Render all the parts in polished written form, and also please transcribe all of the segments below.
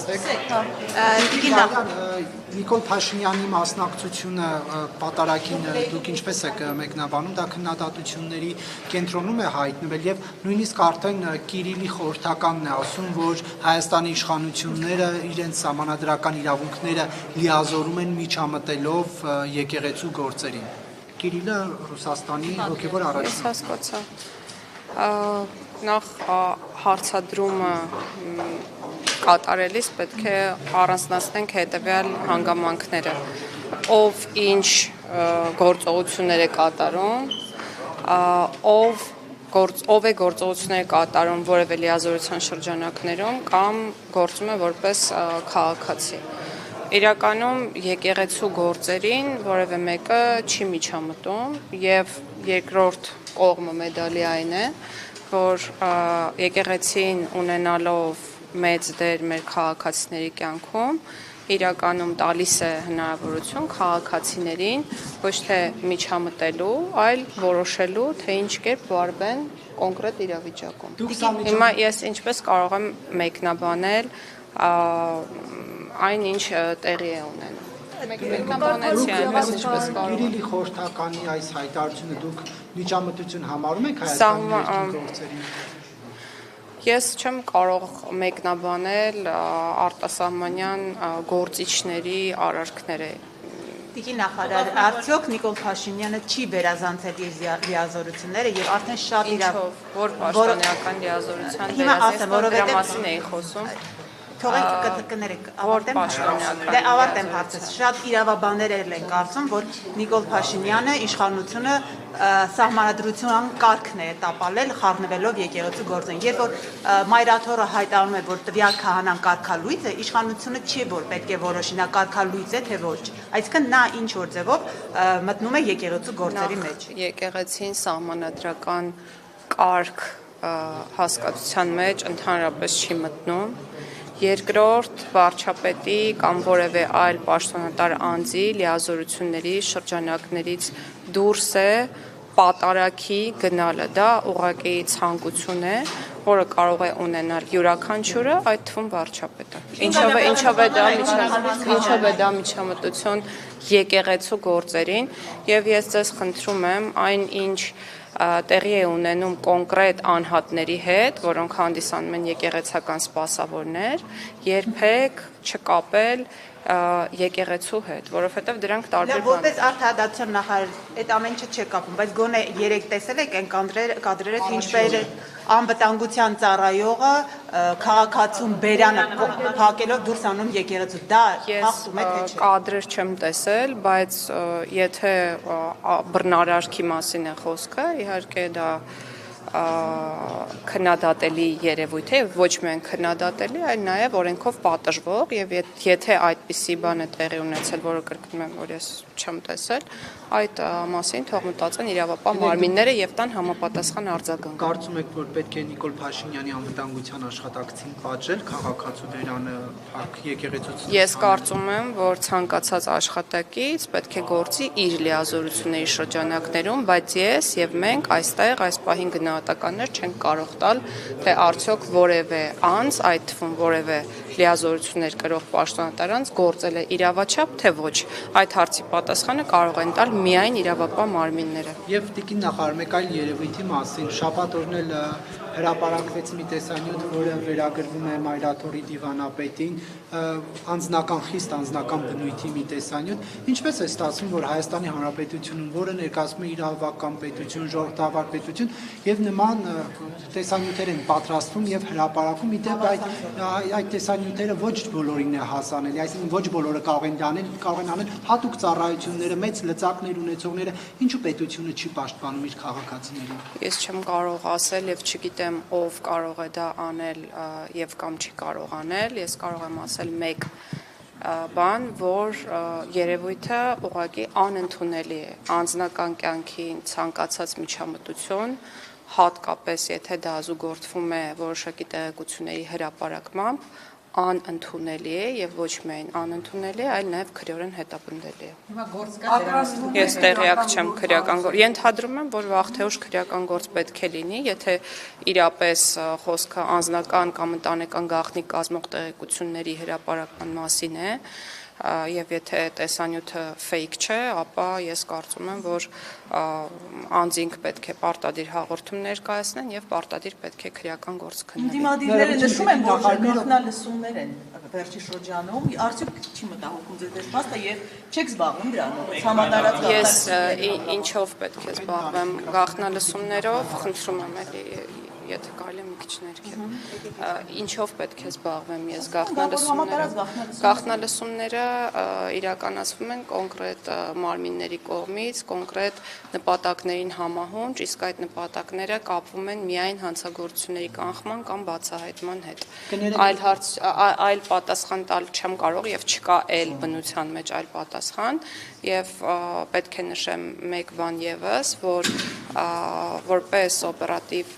պատասխանեցեք։ Նիկոլ Փաշինյանի մասնակցությունը պատարագին դուք ինչպես եք մեկնաբանում, դա քննադատությունների կենտրոնում է հայտնվել եւ նույնիսկ արդեն Կիրիլի խորհրդականն է ասում, որ Հայաստանի իշխանությունները իրենց սահմանադրական իրավունքները լիազորում են միջամտելով եկեղեցու գործերին։ Կիրիլը Ռուսաստանի հոգևոր առաջնորդ։ Ես հասկացա։ Նախ հարցադրումը կատարելիս պետք է առանձնացնենք հետևյալ հանգամանքները, ով ինչ գործողություններ է կատարում, ով է գործողություններ կատարում որևէ լիազորության շրջանակներում կամ գործում է որպես քաղաքացի։ Իրականում եկեղեցու գործերին որևէ մեկը չի միջամտում եւ երկրորդ կողմը մեդալի այն է, որ եկեղեցին ունենալով մեծ դեր մեր քաղաքացիների կյանքում իրականում տալիս է հնարավորություն քաղաքացիներին ոչ թե միջամտելու, այլ որոշելու, թե ինչ կերպ վարվեն կոնկրետ իրավիճակում։ Հիմա ես ինչպես կարող եմ մեկնաբանել այն ինչ տեղի է ունենում։ Կիրիլի խորհրդականի այս հայտարարությունը դուք միջամտություն համարում եք Հայաստանի գործերին։ Ես չեմ կարող մեկնաբանել արտասահմանյան գործիչների արարքները։ Տիկին նախարար, արդյոք Նիկոլ Փաշինյանը չի վերազանցել իր լիազորությունները եւ արդեն շատ որ պաշտոնական լիազորության դրա մասին էի խոսում։ Թողենք կներեք, ավարտեմ հարցս։ Շատ իրավաբաններ են կարծում, որ Նիկոլ Փաշինյանը իշխանությունը սահմանադրության կարգն է տապալել, խառնվելով եկեղեցու գործին։ Երբ որ Մայրաթորը հայտարարում է, որ տվյալ քահանան կարգալույծ է, իշխանությունը չի որ պետք է որոշի նա կարգալույծ է թե ոչ։ Այսինքն նա ինչ որ ձևով մտնում է եկեղեցու գործերի մեջ։ Եկեղեցին սահմանադրական կարգ հասկացության մեջ ընդհանրապես չի մտնում։ Երկրորդ վարչապետի կամ որևէ այլ պաշտոնատար անձի լիազորությունների շրջանակներից դուրս է պատարագի գնալը, դա ուղղակի ցանկություն է, որը կարող է ունենալ յուրաքանչյուրը, այդ թվում վարչապետը։ Ինչով է դա միջամտություն եկեղեցու գործերին, եւ ես ձեզ խնդրում եմ այն ինչ տեղի է ունենում կոնկրետ անհատների հետ, որոնք հանդիսանում են եկեղեցական սպասավորներ, երբեք չկապել եկեղեցու հետ, որովհետև դրանք տարբեր բաներ են։ Որպես արդարադատության նախարար այդ ամեն ինչը չի կապում, բայց գոնե երեք տեսել եք այն կադրերը, թե ինչպես անվտանգության ծառայողը քաղաքացուն բերանը փակելով դուրս անում եկեղեցու, դա հաղթում է թե չէ։ Կադրեր չեմ տեսել, բայց եթե բռնարարքի մասին է խոսքը, իհարկե դա քննադատելի երևույթ է, ոչ միայն քննադատելի, այլ նաև օրենքով պատժվող, եւ եթե այդպիսի բան է տեղի ունեցել, որը կրկնում եմ, որ ես չեմ տեսել, այդ մասին թող մտածեն իրավապահ մարմինները եւ տան համապատասխան արձագանք։ Կարծում եք, որ պետք է Նիկոլ Փաշինյանի անվտանգության աշխատակցին պատժել քաղաքացու բերանը եկեղեցուց։ Ես կարծում եմ, որ ցանկացած աշխատակից պետք է գործի իր լիազորությունների շրջանակներում, բայց ես եւ մենք այստեղ այս պահին գնահատականներ չենք կարող տալ, թե արդյոք որևէ անձ, այդ թվում որևէ լիազորություններ կրող պաշտոնատար անձ գործել է իրավաչափ, թե ոչ։ Այդ հարցի պատասխանը կարող են տալ միայն իրավապահ մարմինները։ Եվ տիկին նախարար, մեկ այլ երևույթի մասին, շաբաթ օրն էլ հրապարակվեց մի տեսանյութ, որը վերագրվում է Մայրաթորի դիվանապետին, խիստ անձնական բնույթի մի տեսանյութ։ Ինչպես է ստացվում, որ Հայաստանի Հանրապետությունում, որը ներկայացնում է իրավական պետություն, ժողովրդավար պետություն, եւ նման տեսանյութեր են պատրաստվում եւ հրապարակում, իդեպ այդ տեսանյութերը ոչ բոլորին է հասանելի, այսինքն ոչ բոլորը կարող են անել հատուկ ծառայությունները, մեծ լծակներ ունեցողները, ինչու պետությունը չի պաշտպանում իր քաղաքացիներին։ Ես չեմ կարող ասել եւ չգիտեմ ով կարող է դա անել եւ կամ չի կարող անել, ես կարող եմ ասել մեկ բան, որ երևույթը ուղղակի անընդունելի է, անձնական կյանքին ցանկացած միջամտություն, հատկապես եթե դա զուգորդվում է որոշակի տեղեկությունների հրապարակմամբ, անընդունելի է եւ ոչ միայն անընդունելի, այլ նաեւ քրեորեն հետապնդելի է։ Հիմա գործ կա դրանց։ Ես տեղյակ չեմ քրեական գործ։ Ենթադրում եմ, որ վաղ թե ուշ քրեական գործ պետք է լինի, եթե իրապես խոսքը անձնական կամ ընտանեկան գաղտնի կազմող տեղեկությունների հրապարակման մասին է, եւ եթե տեսանյութը fake չէ, ապա ես կարծում եմ, որ անձինք պետք է պարտադիր հաղորդում ներկայացնեն եւ պարտադիր պետք է քրեական գործ քննվի։ Դիմադիրները նշում են, որ գաղտնալսումներ են վերջի շրջանում, արդյոք չի մտահոգում ձեր դեսպաստը եւ չեք զբաղվում դրանով, համատարած Ես ինչով պետք է զբաղվեմ գաղտնալսումներով, խնդրում եմ էլի եթե կարելի է մի քիչ ներքև։ Ինչով պետք է զբաղվեմ ես գաղտնալսումները իրականացվում են կոնկրետ մարմինների կողմից, կոնկրետ նպատակներին համահունչ, իսկ այդ նպատակները կապվում են միայն հանցագործությունների կանխման կամ բացահայտման հետ։ Այլ պատասխան տալ չեմ կարող եւ չկա այլ բնության մեջ այլ պատասխան եւ պետք է նշեմ մեկ բան եւս, որ որպես օպերատիվ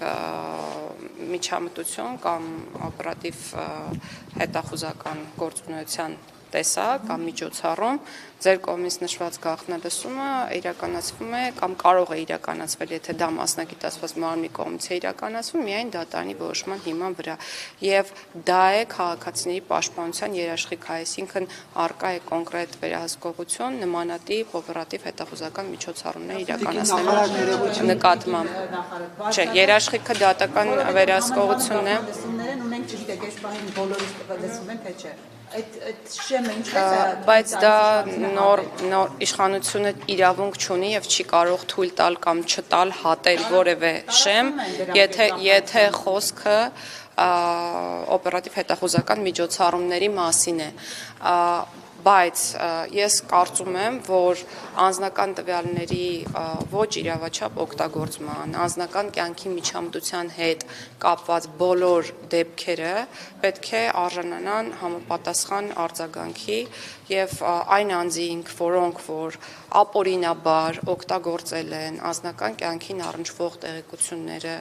միջամտություն կամ օպերատիվ հետախուզական գործունեության տեսակ կամ միջոցառում ձեր կողմից նշված գաղտնալսումը իրականացվում է կամ կարող է իրականացվել, եթե դա մասնագիտացված մարմնի կողմից է իրականացվում, միայն դատարանի որոշման հիման վրա եւ դա է քաղաքացիների պաշտպանության երաշխիք, այսինքն արկա է կոնկրետ վերահսկողություն նմանատիպ օպերատիվ հետախուզական միջոցառումներ իրականացնելու նկատմամբ։ Չէ, երաշխիքը դատական վերահսկողությունն է։ Ունենք ճիշտ է, այս բանին բոլորս լսում ենք, թե չէ։ Այդ շեմը ինչպես է։ Բայց դա նոր իշխանությունը իրավունք չունի եւ չի կարող թույլ տալ կամ չտալ հատել որևէ շեմ, եթե խոսքը օպերատիվ հետախուզական միջոցառումների մասին է։ Բայց ես կարծում եմ, որ անձնական տվյալների ոչ իրավաչափ օգտագործման, անձնական կյանքի միջամտության հետ կապված բոլոր դեպքերը պետք է արժանանան համապատասխան արձագանքի եւ այն անձինք, որոնք որ ապօրինաբար օգտագործել են անձնական կյանքին առնչվող տեղեկությունները,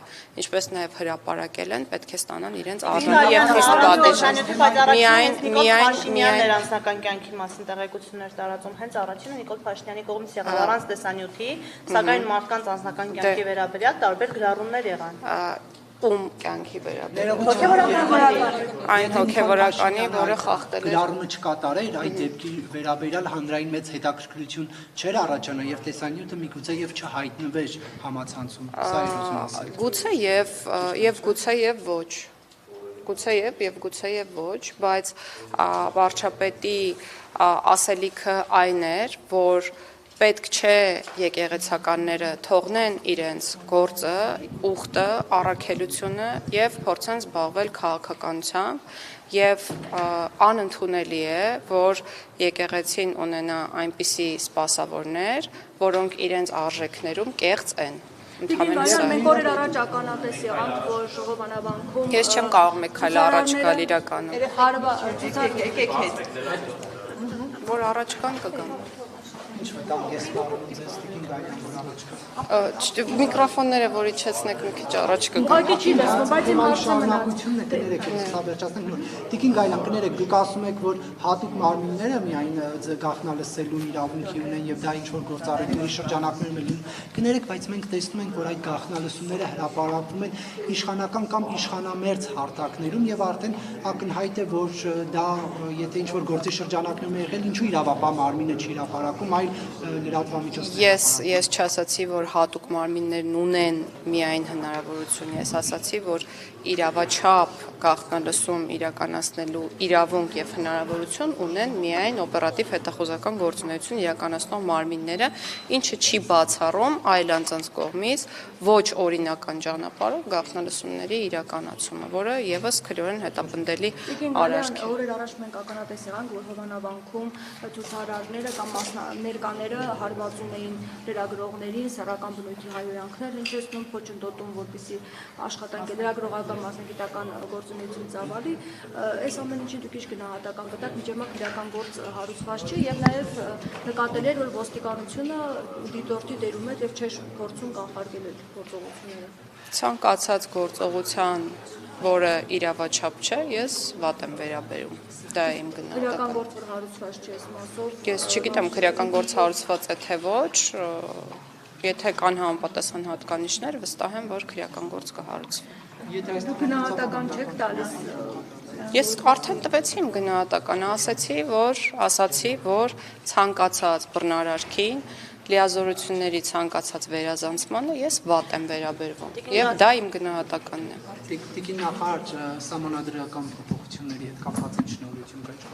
ինչպես նաեւ հրապարակել են, պետք է ստանան իրենց արժանի եւ խիստ պատիժ։ Միայն անձնական կյանքի մասին տեղեկություններ տարածում հենց առաջինը Նիկոլ Փաշինյանի կողմից եղավ առանց տեսանյութի, սակայն մարդկանց անձնական կյանքի վերաբերյալ տարբեր գրառումներ եղան։ Ում կյանքի վերաբերյալ այն հոգևորականի, որը խախտել է գրառումը չկատարել, այդ դեպքի վերաբերյալ հանրային մեծ հետաքրքրություն չէր առաջանա եւ տեսանյութը միգուցե եւ չհայտնվեր համացանցում։ Սա իր ուզում ասել։ Գուցե եւ ոչ։ Գուցե եւ ոչ, բայց վարչապետի ասելիքը այն էր, որ պետք չէ եկեղեցականները թողնեն իրենց գործը, ուխտը, առաքելությունը եւ փորձեն զբաղվել քաղաքականությամբ եւ անընդունելի է, որ եկեղեցին ունենա այնպիսի սպասավորներ, որոնք իրենց արժեքներում կեղծ են։ Մենք օրեր առաջ ականատես եղանք, որ Ժողովանավանքում Ես չեմ կարող մեկ քայլ առաջ գալ իրականում։ Եկեք հետ։ Որ առաջ կան կգան։ Ինչ վտանգ ես կարող ձեզ տիկին գայլան որ առաջ կա։ Միկրոֆոնները որ իջեցնեք մի քիչ առաջ կգան։ ուղղակի չի լսվում, բայց իմ շարունակությունն է կներեք, ես հավերժացնեմ։ Տիկին գայլան կներեք, դուք ասում եք, որ հատուկ մարմինները միայն գաղտնալսելու իրավունքի ունեն եւ դա ինչ որ գործառույթների շրջանակներում են լինում։ Կներեք, բայց մենք տեսնում ենք, որ այդ գաղտնալսումները հրապարակվում են իշխանական կամ իշխանամերձ հարթակներում եւ արդեն ակնհայտ է, որ դա եթե ինչ որ գործի շրջանակներում է եղել, ինչու իրավապահ մարմինը չի հրապարակում, այլ լրատվամիջոցները։ Ես չասացի, որ հատուկ մարմիններն ունեն միայն հնարավորություն, ես ասացի, որ իրավաչափ գաղտնալսում իրականացնելու իրավունք եւ հնարավորություն ունեն միայն օպերատիվ հետախուզական գործունեություն իրականացնող մարմինները, ինչը չի բացառում այլ անձանց կողմից ոչ օրինական ճանապարհով գաղտնալսումների իրականացումը, որը եւս քրեորեն հետապնդելի արարք է։ Օրեր առաջ մենք ականատես եղանք, որ Հովանավանքում ցուցարարները կամ ներկաները հարվածում էին լրագրողներին, սեռական բնույթի հայհոյանքներ հնչեցնում, փոչընդոտում, որպեսզի աշխատանքի լրագրողական մասնագիտական գործունեություն ծավալի, այս ամեն ինչին դուք ինչ գնահատական կտաք, միջեմակ իրական գործ հարուցված չէ եւ նաեւ նկատել էր, որ ոստիկանությունը դիտորդի դերում է եւ չէ փորձում կանխարգելել գործողությունները։ Ցանկացած գործողության, որը իրավաչափ չէ, ես վատ եմ վերաբերում։ Դա է իմ Քրեական գնահատականը։ գործ որ հարուցված չի այս մասով։ Ես չգիտեմ քրեական գործ հարուցված է թե ոչ, եթե կան համապատասխան հատկանիշներ, վստահ եմ, որ քրեական գործ կհարուցվի։ Եթե այս Գնահատական չեք տալիս։ Ես արդեն տվեցի իմ գնահատականը, ասացի, որ ցանկացած բռնարարքի լիազորությունների ցանկացած վերազանցմանը ես վատ եմ վերաբերվում։ Եվ դա իմ գնահատականն է։ Տիկին նախարար սահմանադրական փոփոխությունների հետ կապված ինչ նորություն կա։